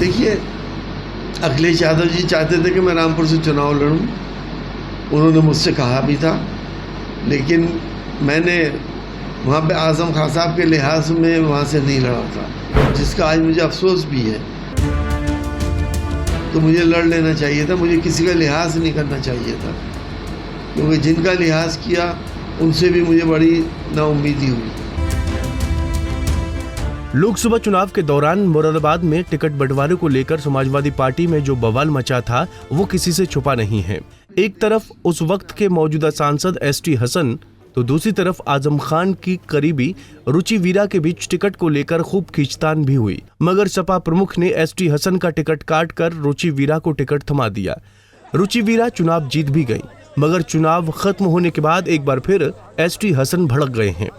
देखिए, अखिलेश यादव जी चाहते थे कि मैं रामपुर से चुनाव लड़ूं। उन्होंने मुझसे कहा भी था, लेकिन मैंने वहाँ पे आज़म खान साहब के लिहाज में वहाँ से नहीं लड़ा था, जिसका आज मुझे अफसोस भी है। तो मुझे लड़ लेना चाहिए था, मुझे किसी का लिहाज नहीं करना चाहिए था, क्योंकि जिनका लिहाज किया उनसे भी मुझे बड़ी नाउम्मीदी हुई। लोकसभा चुनाव के दौरान मुरादाबाद में टिकट बंटवारे को लेकर समाजवादी पार्टी में जो बवाल मचा था वो किसी से छुपा नहीं है। एक तरफ उस वक्त के मौजूदा सांसद एसटी हसन तो दूसरी तरफ आजम खान की करीबी रुचि वीरा के बीच टिकट को लेकर खूब खींचतान भी हुई, मगर सपा प्रमुख ने एसटी हसन का टिकट काटकर रुचि वीरा को टिकट थमा दिया। रुचि वीरा चुनाव जीत भी गई, मगर चुनाव खत्म होने के बाद एक बार फिर एसटी हसन भड़क गए हैं।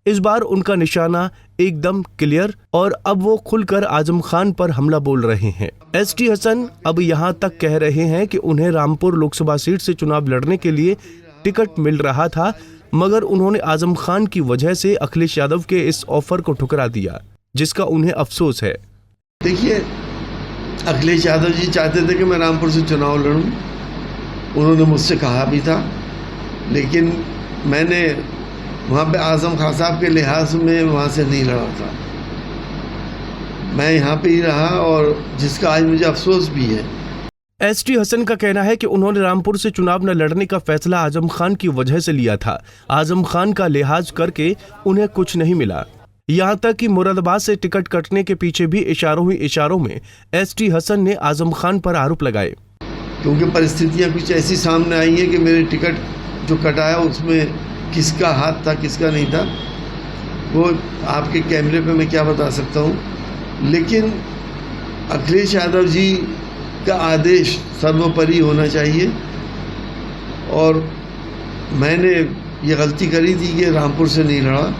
इस बार उनका निशाना एकदम क्लियर और अब वो खुलकर आजम खान पर हमला बोल रहे हैं। एसटी हसन अब यहाँ तक कह रहे हैं कि उन्हें रामपुर लोकसभा सीट से चुनाव लड़ने के लिए टिकट मिल रहा था, मगर उन्होंने आजम खान की वजह से अखिलेश यादव के इस ऑफर को ठुकरा दिया, जिसका उन्हें अफसोस है। देखिए, अखिलेश यादव जी चाहते थे कि मैं रामपुर से चुनाव लड़ूं। उन्होंने मुझसे कहा भी था, लेकिन मैंने वहाँ पे आज़म खान साहब के लिहाज में वहाँ से नहीं लड़ा था। मैं यहाँ पे ही रहा, और जिसका आज मुझे अफसोस भी है। एसटी हसन का कहना है कि उन्होंने रामपुर से चुनाव न लड़ने का फैसला आजम खान की वजह से लिया था। आजम खान का लिहाज करके उन्हें कुछ नहीं मिला। यहाँ तक कि मुरादाबाद से टिकट कटने के पीछे भी इशारों ही इशारों में एसटी हसन ने आजम खान पर आरोप लगाए। क्योंकि परिस्थितियाँ कुछ ऐसी सामने आई हैं कि मेरे टिकट जो कटाया उसमें किसका हाथ था किसका नहीं था, वो आपके कैमरे पे मैं क्या बता सकता हूँ। लेकिन अखिलेश यादव जी का आदेश सर्वोपरि होना चाहिए, और मैंने ये गलती करी थी कि रामपुर से नहीं लड़ा।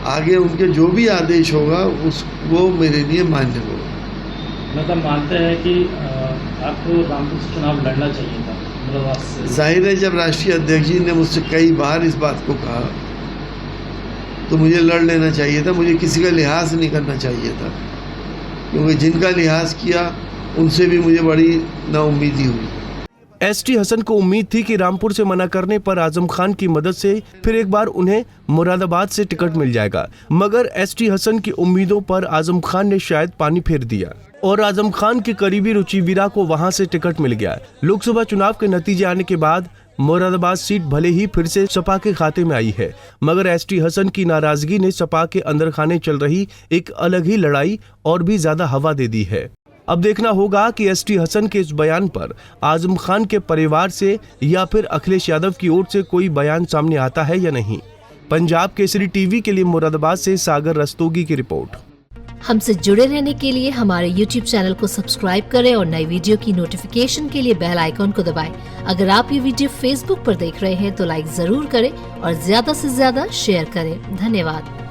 आगे उनके जो भी आदेश होगा वो मेरे लिए मान्य होगा। मतलब मानते हैं कि आपको रामपुर से चुनाव लड़ना चाहिए था? जाहिर है, जब राष्ट्रीय अध्यक्ष जी ने मुझसे कई बार इस बात को कहा तो मुझे लड़ लेना चाहिए था, मुझे किसी का लिहाज नहीं करना चाहिए था, क्योंकि जिनका लिहाज किया उनसे भी मुझे बड़ी नाउम्मीदी हुई। एसटी हसन को उम्मीद थी कि रामपुर से मना करने पर आजम खान की मदद से फिर एक बार उन्हें मुरादाबाद से टिकट मिल जाएगा, मगर एसटी हसन की उम्मीदों पर आजम खान ने शायद पानी फेर दिया और आजम खान की करीबी रुचि वीरा को वहां से टिकट मिल गया। लोकसभा चुनाव के नतीजे आने के बाद मुरादाबाद सीट भले ही फिर से सपा के खाते में आई है, मगर एसटी हसन की नाराजगी ने सपा के अंदर खाने चल रही एक अलग ही लड़ाई और भी ज्यादा हवा दे दी है। अब देखना होगा कि एसटी हसन के इस बयान पर आजम खान के परिवार से या फिर अखिलेश यादव की ओर से कोई बयान सामने आता है या नहीं। पंजाब केसरी टीवी के लिए मुरादाबाद से सागर रस्तोगी की रिपोर्ट। हमसे जुड़े रहने के लिए हमारे YouTube चैनल को सब्सक्राइब करें और नई वीडियो की नोटिफिकेशन के लिए बेल आइकॉन को दबाएं। अगर आप ये वीडियो Facebook पर देख रहे हैं तो लाइक जरूर करें और ज्यादा से ज्यादा शेयर करें। धन्यवाद।